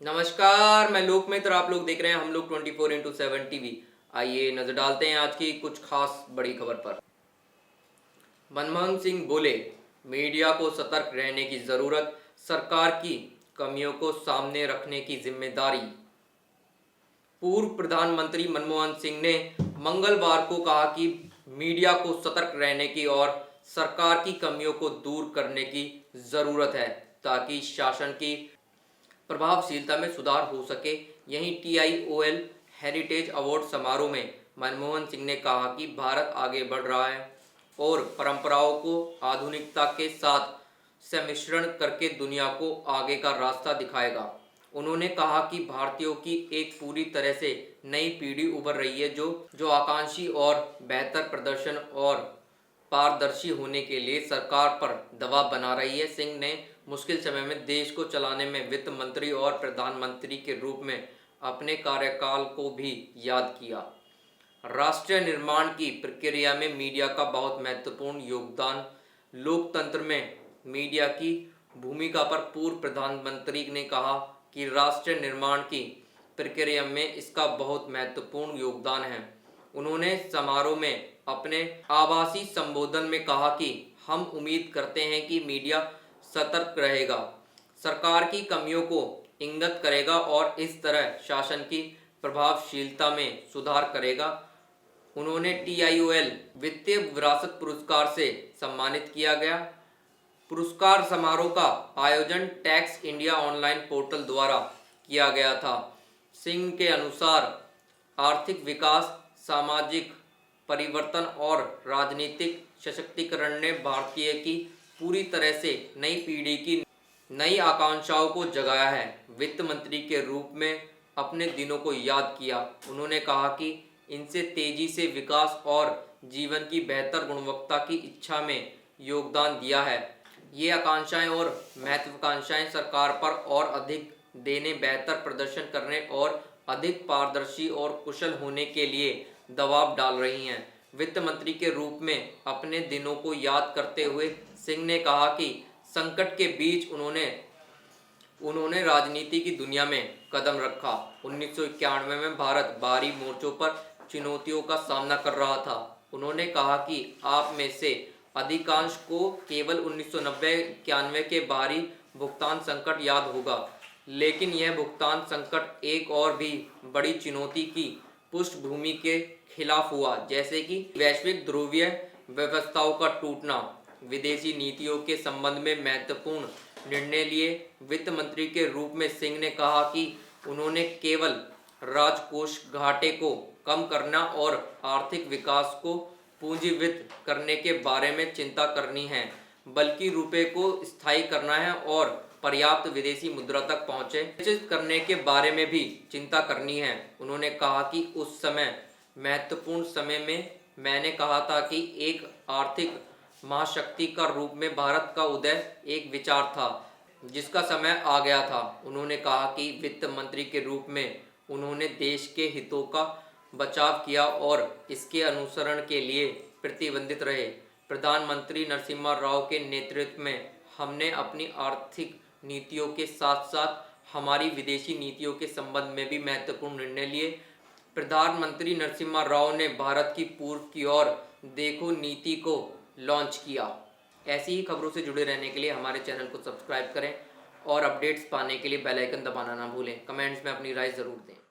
नमस्कार, मैं लोक मित्र। आप लोग देख रहे हैं हम लोग 24x7 टीवी। आइए नजर डालते हैं आज की कुछ खास बड़ी खबर पर। मनमोहन सिंह बोले, मीडिया को सतर्क रहने की जरूरत, सरकार की कमियों को सामने रखने की जिम्मेदारी। पूर्व प्रधानमंत्री मनमोहन सिंह ने मंगलवार को कहा कि मीडिया को सतर्क रहने की और सरकार की कमियों को दूर करने की जरूरत है ताकि शासन की प्रभावशीलता में सुधार हो सके। यहीं TIOL हेरिटेज अवार्ड समारोह में मनमोहन सिंह ने कहा कि भारत आगे बढ़ रहा है और परंपराओं को आधुनिकता के साथ सम्मिश्रण करके दुनिया को आगे का रास्ता दिखाएगा। उन्होंने कहा कि भारतीयों की एक पूरी तरह से नई पीढ़ी उभर रही है जो आकांक्षी और बेहतर प्रदर्शन और पारदर्शी होने के लिए सरकार पर दबाव बना रही है। सिंह ने मुश्किल समय में देश को चलाने में वित्त मंत्री और प्रधानमंत्री के रूप में अपने कार्यकाल को भी याद किया। राष्ट्र निर्माण की प्रक्रिया में मीडिया का बहुत महत्वपूर्ण योगदान। लोकतंत्र में मीडिया की भूमिका पर पूर्व प्रधानमंत्री ने कहा कि राष्ट्र निर्माण की प्रक्रिया में इसका बहुत महत्वपूर्ण योगदान है। उन्होंने समारोह में अपने आभासी संबोधन में कहा कि हम उम्मीद करते हैं कि मीडिया सतर्क रहेगा, सरकार की कमियों को इंगित करेगा और इस तरह शासन की प्रभावशीलता में सुधार करेगा। उन्होंने TIOL वित्तीय विरासत पुरस्कार से सम्मानित किया गया। पुरस्कार समारोह का आयोजन टैक्स इंडिया ऑनलाइन पोर्टल द्वारा किया गया था। सिंह के अनुसार आर्थिक विकास, सामाजिक परिवर्तन और राजनीतिक सशक्तिकरण ने भारतीय की पूरी तरह से नई पीढ़ी की नई आकांक्षाओं को जगाया है। वित्त मंत्री के रूप में अपने दिनों को याद किया। उन्होंने कहा कि इनसे तेजी से विकास और जीवन की बेहतर गुणवत्ता की इच्छा में योगदान दिया है। ये आकांक्षाएं और महत्वाकांक्षाएं सरकार पर और अधिक देने, बेहतर प्रदर्शन करने और अधिक पारदर्शी और कुशल होने के लिए दबाव डाल रही हैं। वित्त मंत्री के रूप में अपने दिनों को याद करते हुए सिंह ने कहा कि संकट के बीच उन्होंने राजनीति की दुनिया में कदम रखा। 1991 में भारत बाहरी मोर्चों पर चुनौतियों का सामना कर रहा था। उन्होंने कहा कि आप में से अधिकांश को केवल 1990-91 के बाहरी भुगतान संकट याद होगा, लेकिन यह भुगतान संकट एक और भी बड़ी चुनौती की पृष्ठभूमि के खिलाफ हुआ, जैसे कि वैश्विक ध्रुवीय व्यवस्थाओं का टूटना। विदेशी नीतियों के संबंध में महत्वपूर्ण निर्णय लिए। वित्त मंत्री के रूप में सिंह ने कहा कि उन्होंने केवल राजकोष घाटे को कम करना और आर्थिक विकास को पूंजीवित करने के बारे में चिंता करनी है, बल्कि रुपए को स्थायी करना है और पर्याप्त विदेशी मुद्रा तक पहुंचे करने के बारे में भी चिंता करनी है। उन्होंने कहा कि उस समय महत्वपूर्ण समय में मैंने कहा था कि एक आर्थिक महाशक्ति का रूप में भारत का उदय एक विचार था जिसका समय आ गया था। उन्होंने कहा कि वित्त मंत्री के रूप में उन्होंने देश के हितों का बचाव किया और इसके अनुसरण के लिए प्रतिबंधित रहे। प्रधानमंत्री नरसिम्हा राव के नेतृत्व में हमने अपनी आर्थिक नीतियों के साथ साथ हमारी विदेशी नीतियों के संबंध में भी महत्वपूर्ण निर्णय लिए। प्रधानमंत्री नरसिम्हा राव ने भारत की पूर्व की ओर देखो नीति को लॉन्च किया। ऐसी ही खबरों से जुड़े रहने के लिए हमारे चैनल को सब्सक्राइब करें और अपडेट्स पाने के लिए बेल आइकन दबाना ना भूलें। कमेंट्स में अपनी राय ज़रूर दें।